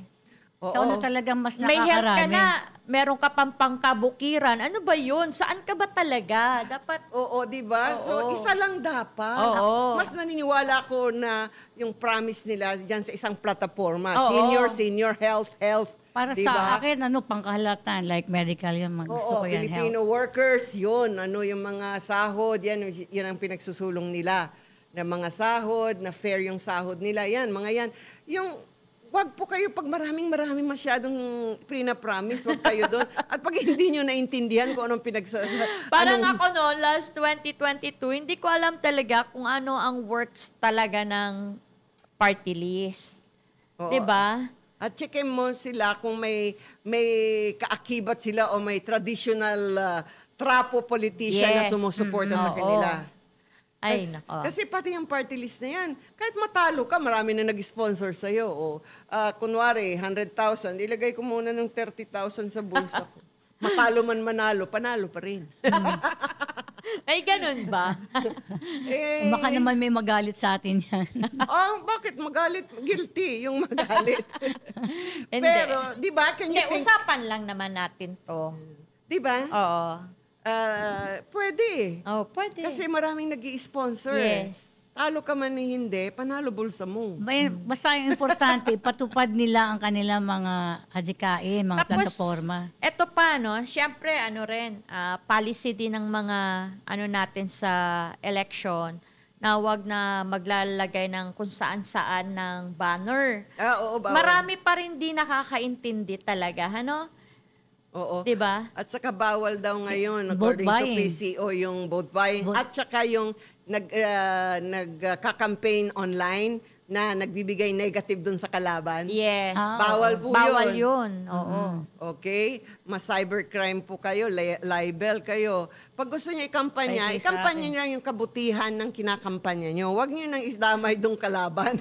Oo. So, ano talagang mas May health ka nakakarami? na, meron ka pang pangkabukiran. Ano ba yun? Saan ka ba talaga? Dapat, Oo, di ba? So, isa lang dapat. Oo. Mas naniniwala ko na yung promise nila dyan sa isang plataforma, Oo. senior, health. Para di sa ba? akin, pangkahalatan, like medical yan, gusto Oo, ko yan, Filipino health. workers, yun. Yung mga sahod, yan ang pinagsusulong nila. Na mga sahod, na fair yung sahod nila, yan, mga yan. wag po kayo pag maraming masyadong pina-promise, wag kayo doon. At pag hindi nyo naintindihan kung anong Parang ako noon, last 2022, hindi ko alam talaga kung ano ang works talaga ng party list. Oo. 'Di ba? At checkin mo sila kung may kaakibat sila o may traditional trapo politician na Yes. sumusuporta sa Oo. kanila. Ay, Kasi, nako. kasi pati yung party list na yan, kahit matalo ka, marami na nag-sponsor sa'yo. O, kunwari, 100,000, ilagay ko muna ng 30,000 sa bulsa ko. Matalo man manalo, panalo pa rin. Ay, ganun ba? Eh, Baka naman may magalit sa atin yan. bakit magalit? Guilty yung magalit. Hindi. Pero, di ba, can you Hindi, think, usapan lang naman natin to. di ba? Oo. Pwede. Oh, pwede. Kasi maraming nag-i-sponsor. Yes. Talo ka man ni hindi, panalo bulsa mo. Basta yung importante, patupad nila ang kanilang mga adikain, mga plataforma. Eto pa, no? Siyempre, policy din ng mga, natin sa election, na wag na maglalagay ng kung saan-saan ng banner. Oo, bawal. Marami pa rin di nakakaintindi talaga, ano? Oo. Diba? At saka bawal daw ngayon, Vote according to buying. PCO, yung vote buying. At saka yung nagka-campaign online na nagbibigay negative dun sa kalaban. Yes. Bawal po Bawal yun. yun. Oo. Okay? Mas-cybercrime po kayo, libel kayo. Pag gusto nyo ikampanya, Pwede sa ikampanya nyo lang yung kabutihan ng kinakampanya nyo. Huwag nyo nang isdamay dong kalaban.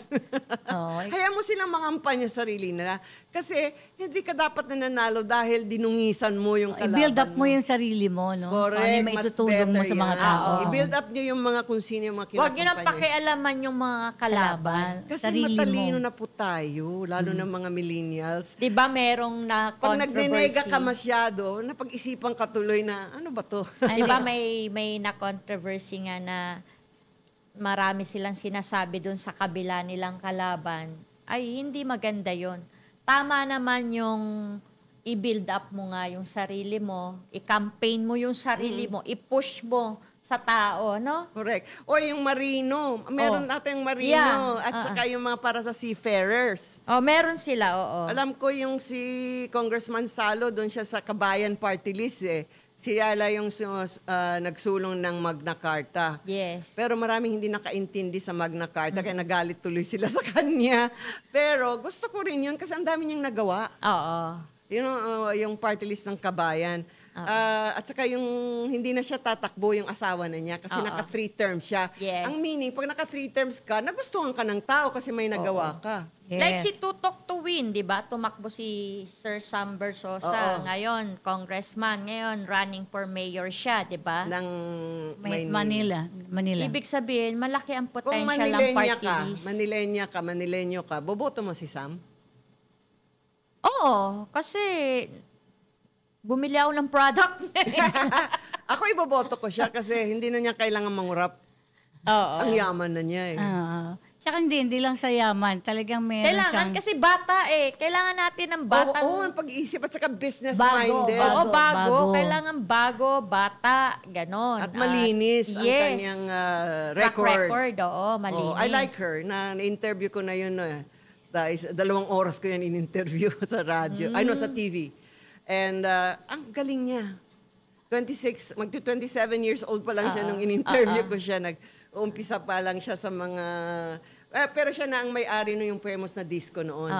Oo. Hayaan mo silang mangampanya sarili nila. Kasi hindi ka dapat nananalo dahil dinungisan mo yung kalaban I-build up mo yung sarili mo, no? Correct. Paano yung Much maitutulong mo better sa mga yan. tao. I-build up nyo yung mga kung sino yung mga kinakampanya. Huwag nyo nang pakialaman yung mga kalaban. Kasi sarili matalino mo. na po tayo, lalo na mga millennials. Di ba merong na Pag nagnenega controversy? ka masyado, napag-isipan ka tuloy na, ano ba to? Di ba may na-controversy nga na marami silang sinasabi dun sa kabila nilang kalaban? Ay, hindi maganda yon. Tama naman yung i-build up mo nga yung sarili mo, i-campaign mo yung sarili mo, i-push mo sa tao, no? Correct. O yung marino. Meron natin yung marino. Yeah. At saka yung mga para sa seafarers. Oh, meron sila, oo. Alam ko yung si Congressman Salo, doon siya sa Kabayan Party List eh. Siya yung nagsulong ng Magna Carta. Yes. Pero maraming hindi nakaintindi sa Magna Carta, kaya nagalit tuloy sila sa kanya. Pero gusto ko rin yun kasi ang dami niyang nagawa. Oo. Yung party list ng Kabayan. At saka yung hindi na siya tatakbo yung asawa na niya kasi naka 3 terms siya. Yes. Ang meaning, pag naka 3 terms ka, nagustuhan ka ng tao kasi may nagawa ka. Yes. Like si Tutok to win, di ba? Tumakbo si Sir Sam Bersosa. Oo. Ngayon, congressman. Ngayon, running for mayor siya, di ba? Ng Manila. Ibig sabihin, malaki ang Kung potential ng Manilenya party ka, list. Manilenyo ka, boboto mo si Sam? Oo, kasi bumili ako ng product. Ako iboboto ko siya kasi hindi na niya kailangan mangurap. Oo. Ang yaman na niya eh. Tsaka hindi lang sa yaman. Talagang meron Kailangan siyang... kasi bata eh. Kailangan natin ng batang... Oo, ang pag-iisip at saka business-minded. Bago. Oo, bago. Bago. Kailangan bago, bata, ganon. At malinis ang yes. kanyang Track record. oo, malinis. Oh, I like her. Na-interview ko na yun. 2 oras ko yan in-interview sa radyo. Ay, no, sa TV. And ang galing niya. 27 years old pa lang siya nung in-interview ko siya. Nag-uumpisa pa lang siya sa mga... pero siya na ang may-ari no yung famous na disco noon.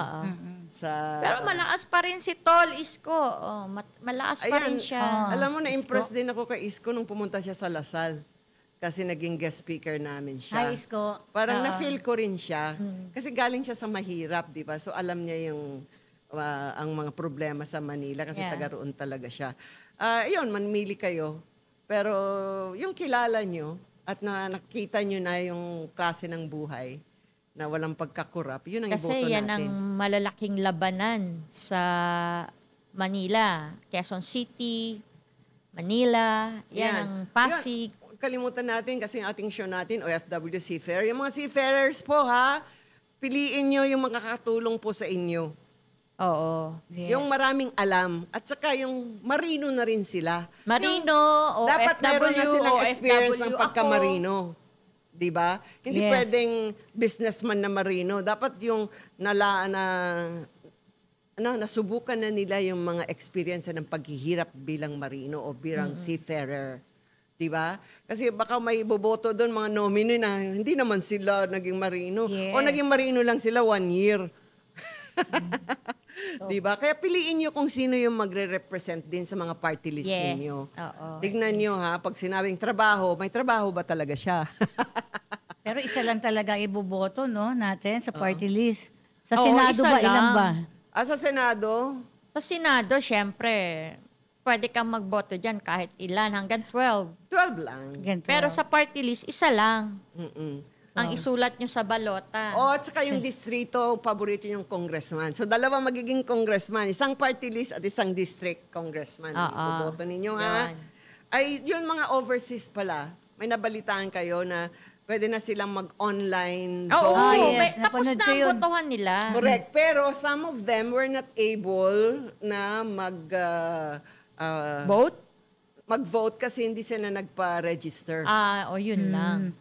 Sa, Pero malakas pa rin si Tol Isko. Oh, malakas pa rin siya. Alam mo, na-impress din ako kay Isko nung pumunta siya sa Lasal. Kasi naging guest speaker namin siya. Hi, Isko. Parang na-feel ko rin siya. Kasi galing siya sa mahirap, di ba? So alam niya yung ang mga problema sa Manila kasi Yeah. taga roon talaga siya. Ayun, manmili kayo. Pero yung kilala nyo at nakita nyo na yung klase ng buhay na walang pagkakurap, yun ang iboto Kasi yan natin. ang malalaking labanan sa Manila. Quezon City, Manila, yan ang Pasig. Yun, kalimutan natin kasi yung ating show natin, OFW Seafarer. Yung mga seafarers po ha, piliin nyo yung makakatulong po sa inyo. Oo. Yes. Yung maraming alam. At saka yung marino na rin sila. Marino, Dapat meron na OFW, silang experience ng OFW. pagkamarino. Di ba? Hindi Yes. pwedeng businessman na marino. Dapat yung nasubukan na nila yung mga experience ng paghihirap bilang marino o bilang seafarer. Di ba? Kasi baka may boboto doon mga nominee na hindi naman sila naging marino. Yes. O naging marino lang sila 1 year. Di ba? Kaya piliin nyo kung sino yung magre-represent din sa mga party list Yes. ninyo. Oo. Tignan nyo ha, pag sinabing trabaho, may trabaho ba talaga siya? Pero isa lang talaga iboboto, no, natin sa party list. Sa Oo, Senado isa ba, ilan lang. ba? Sa Senado, Sa Senado, syempre, pwede kang magboto dyan kahit ilan, hanggang 12. 12 lang. Ganito. Pero sa party list, isa lang. Mm-mm. Ang isulat nyo sa balota. O, at saka yung distrito, paborito yung congressman. So, dalawa magiging congressman. Isang party list at isang district congressman. Oo. Iboboto ninyo, ha? Yan. Ay, yun mga overseas pala. May nabalitaan kayo na pwede na silang mag-online Oo, voting. yes. tapos Napanood na ko ang yun. botohan nila. Correct. Pero some of them were not able na Vote? mag-vote kasi hindi sila nagpa-register. Yun lang.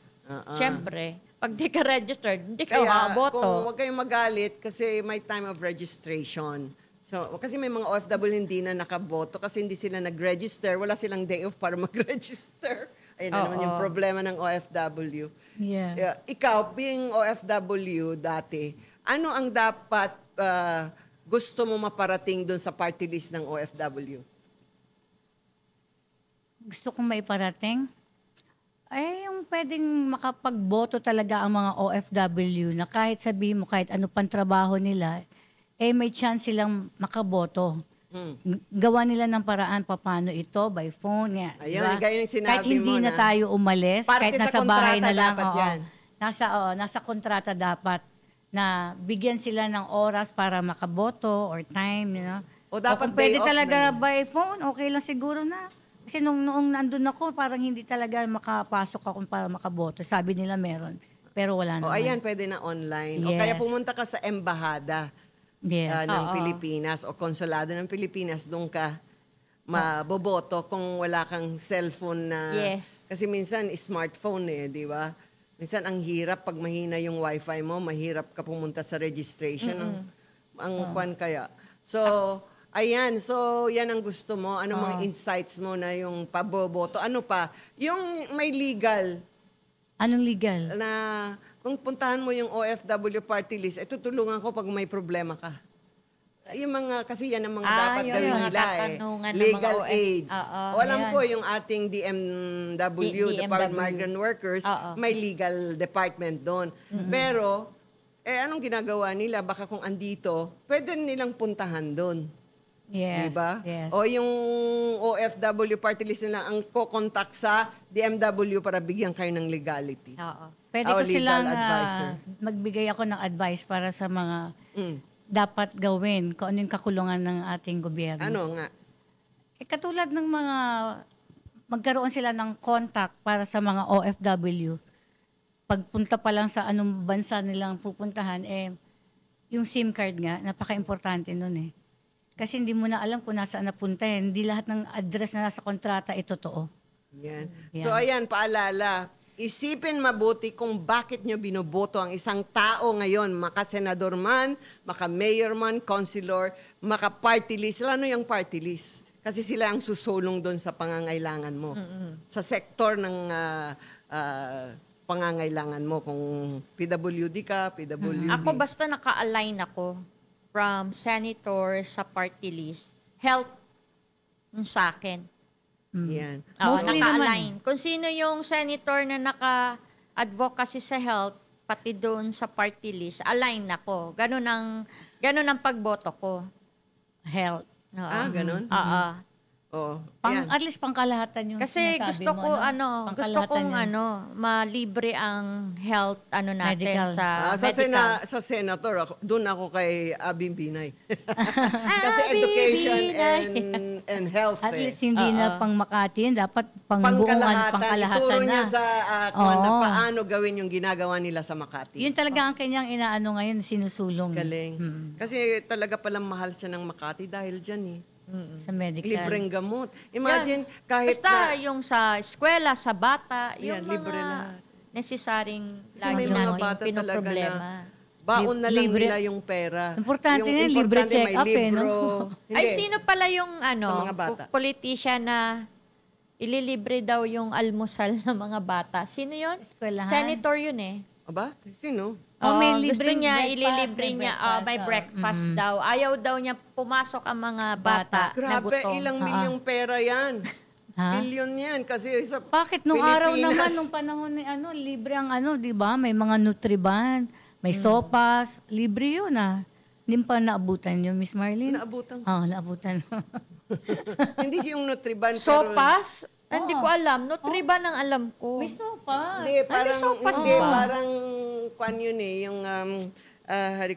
Syempre, pag di ka registered, hindi ka Kaya makaboto. kung huwag kayong magalit kasi may time of registration. So, kasi may mga OFW hindi na nakaboto kasi hindi sila nag-register. Wala silang day off para mag-register. Ayun na naman yung problema ng OFW. Yeah. Ikaw, being OFW dati, ano ang dapat gusto mo maparating doon sa party list ng OFW? Gusto kong maiparating, ay yung pwedeng makapagboto talaga ang mga OFW na kahit sabihin mo kahit ano pang trabaho nila, may chance silang makaboto. Gawa nila ng paraan paano ito, by phone. Nga, Ayun, diba? gaya ng sinabi kahit hindi mo na na tayo umalis, parte kahit sa nasa bahay kontrata na lang. dapat yan. Nasa kontrata dapat na bigyan sila ng oras para makaboto or time, you know. O dapat kung pwede day off talaga na by phone, okay lang siguro na. Kasi noong nandun ako, parang hindi talaga makapasok ako para makaboto. Sabi nila meron, pero wala O naman. ayan, pwede na online. O Yes. kaya pumunta ka sa embahada Yes. ng Pilipinas o konsulado ng Pilipinas, doon ka maboboto kung wala kang cellphone na... Yes. Kasi minsan, smartphone di ba? Minsan, ang hirap pag mahina yung wifi mo, mahirap ka pumunta sa registration. Ang kwan kaya. So, ayan. So, yan ang gusto mo. Ano mga insights mo na yung paboboto? Ano pa? Yung may legal Anong legal? na kung puntahan mo yung OFW party list, tutulungan ko pag may problema ka. Yung mga, kasi yan ang mga dapat yun, gawin yung nila katanungan ng Legal mga aids. Oo, O alam ayan. ko yung ating DMW, Department of DMW. Migrant Workers, Oo. may legal department doon. Pero, anong ginagawa nila? Baka kung andito, pwede nilang puntahan doon. Yes. Diba? Yes. O yung OFW party list nila ang kokontak sa DMW para bigyan kayo ng legality. Oo. Pwede Our ko legal silang advisor. magbigay ako ng advice para sa mga Mm. dapat gawin, kung ano yung kakulungan ng ating gobyerno. Ano nga? Katulad ng mga, magkaroon sila ng contact para sa mga OFW. Pagpunta pa lang sa anong bansa nilang pupuntahan, yung SIM card nga, napaka-importante nun Kasi hindi mo na alam kung nasaan napunta Hindi lahat ng address na nasa kontrata totoo. Yan. Yan. So ayan, paalala. Isipin mabuti kung bakit nyo binoboto ang isang tao ngayon, maka-senador man, maka-mayor man, councilor, maka-party list. Lalo yung party list. Kasi sila ang susulong doon sa pangangailangan mo. Sa sektor ng pangangailangan mo. Kung PWD ka, PWD. Ako basta naka-align ako from senator sa party list, health yung sa akin. Yan. Oo, Mostly naka-align. Kung sino yung senator na naka-advocacy sa health, pati doon sa party list, align ako. Ganun ang pagboto ko. Health. Oo. Ganun? Oo. Oh, yan. At least pangkalahatan yung Kasi sinasabi gusto mo, ko gusto kong Pangkalahatan yun. malibre ang health natin Medical. sa Sa, medical. sa senator, doon ako kay Abing Binay. Kasi Abi education Binay. and health. At least hindi na pang Makati yun, dapat pang Pangkalahatan. pangkalahatan Ituro na. niya sa kung na Oo. paano gawin yung ginagawa nila sa Makati. Yun talaga ang kanyang inaano ngayon, sinusulong Galing. Kasi talaga palang mahal siya ng Makati dahil dyan sa medical. Libreng gamot. Imagine, Yan. kahit Basta na... yung sa eskwela, sa bata, Yan, yung libre mga lahat. necessaryong Kasi may lagi mga nating bata talaga na pinoproblema. baon na lang Libre. nila yung pera. Importante Yung nga, libre importante may check-up eh, no? libro. Ay, Hindi. sino pala yung Sa mga bata. politician na ililibre daw yung almusal ng mga bata? Sino yun? Eskwelahan. Senator yun eh. Aba? Sino? Oh, may Gusto libreng niya, breakfast, ililibre may niya, breakfast, may oh. breakfast daw. Ayaw daw niya pumasok ang mga bata na Grabe, gutom. ilang milyong pera yan. Ha? Billion yan. Kasi sa Bakit nung araw Pilipinas, naman, nung panahon ni libre ang di ba? May mga Nutriban, may sopas, libre yun Hindi pa naabutan yun, Miss Marlene? naabutan. Naabutan. Hindi yung Nutriban. Sopas? Hindi ko alam. Nutriban ang alam ko. May sopas. Hindi, parang, sopas hindi, ba? parang, kwan yun eh, yung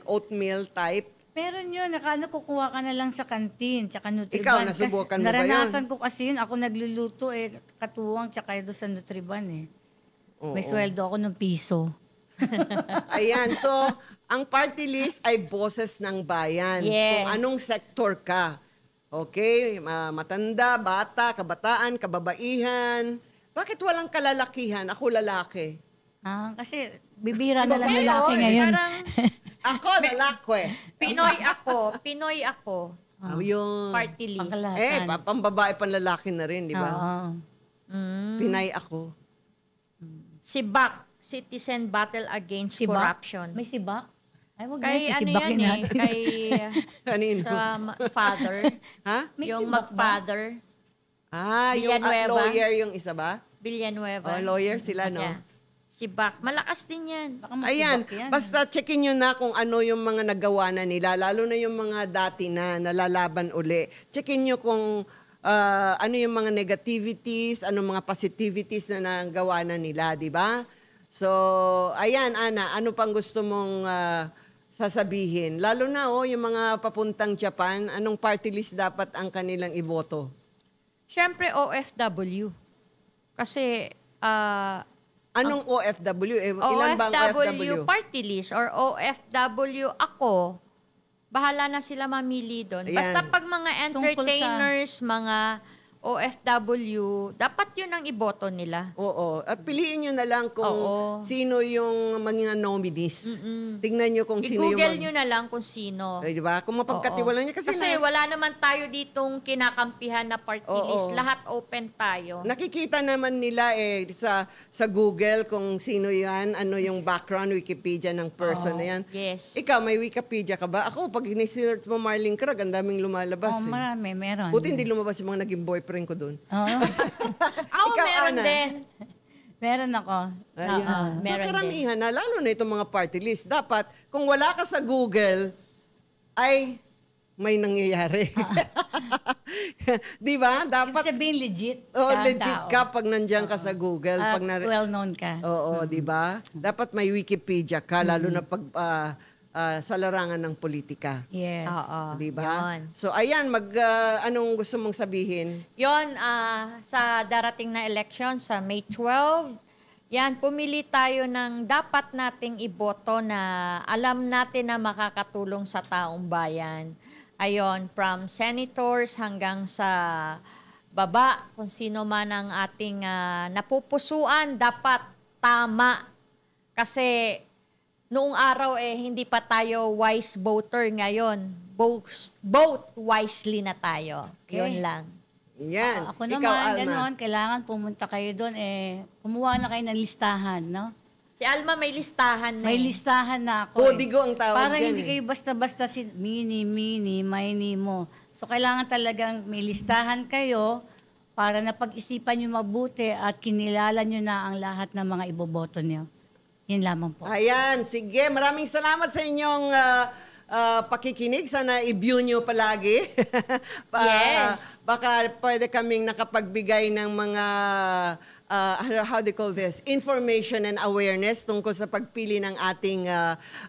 oatmeal type. Meron yun, kukuha ka na lang sa kantin, tsaka Nutriban. Ikaw, nasubukan mo ba yun? Naranasan ko kasi yun, ako nagluluto katuwang tsaka doon sa Nutriban May sweldo ako ng piso. Ayan, so, ang party list ay boses ng bayan. Yes. Kung anong sector ka. Okay? Matanda, bata, kabataan, kababaihan. Bakit walang kalalakihan? Ako lalaki. Kasi bibihira na lang Pero, lalaki ngayon. Parang Ako lalaki. Pinoy ako. Yun. Party list. Pangkalahatan. Pambabae, panlalaki na rin, di ba? Oo. Pinay ako. Si BAC, Citizen Battle Against Sibak? Corruption. May sibak? Ay, wag na Kay ano sisibakin yan eh, natin. kay Kanino? sa father, Ha? May yung sibak ba? mag-father, Yung Villanueva. lawyer yung isa ba? Villanueva. Oh, lawyer sila, no? Siya. Si BAC, malakas din yan. Baka masibak Ayan, yan. basta checkin nyo na kung ano yung mga nagawa na nila, lalo na yung mga dati na nalalaban uli. Checkin nyo kung ano yung mga negativities, ano mga positivities na nagawa na nila, di ba? So, ayan, Ana, ano pang gusto mong sasabihin? Lalo na, yung mga papuntang Japan, anong party list dapat ang kanilang iboto? Siyempre, OFW. Kasi, Anong OFW? Ilan ba ang OFW? party list or OFW ako, bahala na sila mamili doon. Ayan. Basta pag mga entertainers, mga OFW, dapat yun ang iboto nila. Oo. At piliin nyo na lang kung Oo. sino yung mga nominees. Tingnan nyo kung sino yung... I-google nyo na lang kung sino. Ay, di ba? Kung mapagkatiwalaan nyo. Kasi, wala naman tayo ditong kinakampihan na party Oo. list. Lahat open tayo. nakikita naman nila sa Google kung sino yan, ano yung background, Wikipedia ng person na yan. Yes. Ikaw, may Wikipedia ka ba? Ako, pag ni-search mo Marlene Crag, ang daming lumalabas. Marami, meron. Buti hindi lumabas yung mga naging boyfriend ko doon. Oo. Ako Ikaw, meron Ana. din. Meron ako. Ayan. So meron karamihan na, lalo na itong mga party list, dapat kung wala ka sa Google, ay may nangyayari. Di ba? Ibig Dapat sabihin legit legit tao. ka pag nandiyan ka sa Google. At Pag well-known ka. Oo, di ba? Dapat may Wikipedia ka, lalo na pag sa larangan ng politika. Yes. Oo. Di ba? Yun. So ayan, anong gusto mong sabihin? Yon, sa darating na election sa May 12, yan, pumili tayo ng dapat nating iboto na alam natin na makakatulong sa taong bayan. Ayon, from senators hanggang sa baba, kung sino man ang ating napupusuan, dapat tama. Kasi noong araw hindi pa tayo wise voter. Ngayon, vote wisely na tayo. Okay. Yun lang. Yan. Ako Ikaw, naman, Alma. ganoon, kailangan pumunta kayo doon, kumuha na kayo ng listahan, no? Si Alma may listahan na May eh. listahan na ako. Kodigo ang tawag Para dyan hindi eh. kayo basta-basta mini, mini mo. So, kailangan talagang may listahan kayo para napag-isipan nyo mabuti at kinilala nyo na ang lahat ng mga iboboto nyo. Yun lamang po. Ayan, sige. Maraming salamat sa inyong pakikinig. Sana i-view nyo palagi. Yes. Baka pwede kaming nakapagbigay ng mga, how do you call this? Information and awareness tungkol sa pagpili ng ating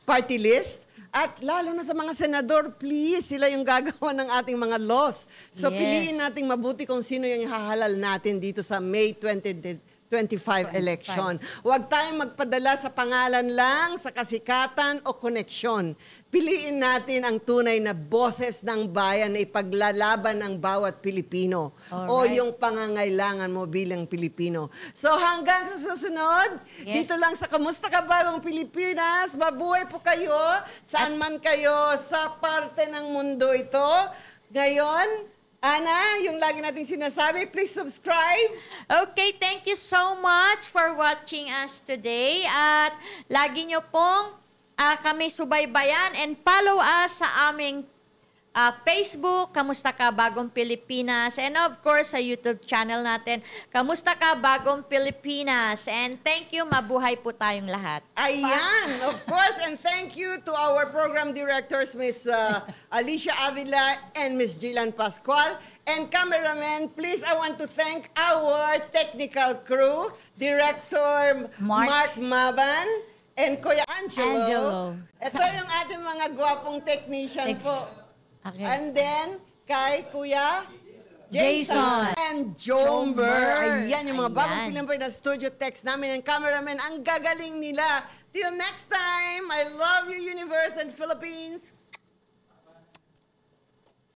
party list. At lalo na sa mga senador, please, sila yung gagawa ng ating mga laws. So Yes. piliin nating mabuti kung sino yung hahalal natin dito sa May 20 25 election. Huwag tayong magpadala sa pangalan lang, sa kasikatan o koneksyon. Piliin natin ang tunay na boses ng bayan na ipaglalaban ng bawat Pilipino o Alright. yung pangangailangan mo bilang Pilipino. So hanggang sa susunod, dito lang sa Kamusta Ka Bagong Pilipinas, mabuhay po kayo, saan man kayo sa parte ng mundo ito. Ngayon, Ana, yung lagi nating sinasabi, please subscribe. Okay, thank you so much for watching us today. At lagi nyo pong kami subaybayan and follow us sa aming Facebook, Kamusta Ka Bagong Pilipinas. And of course, sa YouTube channel natin, Kamusta Ka Bagong Pilipinas. And thank you, mabuhay po tayong lahat. Ayan, of course. And thank you to our program directors, Miss Alicia Avila and Miss Jilan Pascual. And cameraman, please, I want to thank our technical crew, Director Mark Maban and Kuya Angelo. Ito yung ating mga gwapong technician po. Okay. And then, kay Kuya Jason. and Jomber. Ayan, yung mga bagong Ayan. Pilimpay na studio text namin ng cameraman. Ang gagaling nila. Till next time, I love you, Universe and Philippines.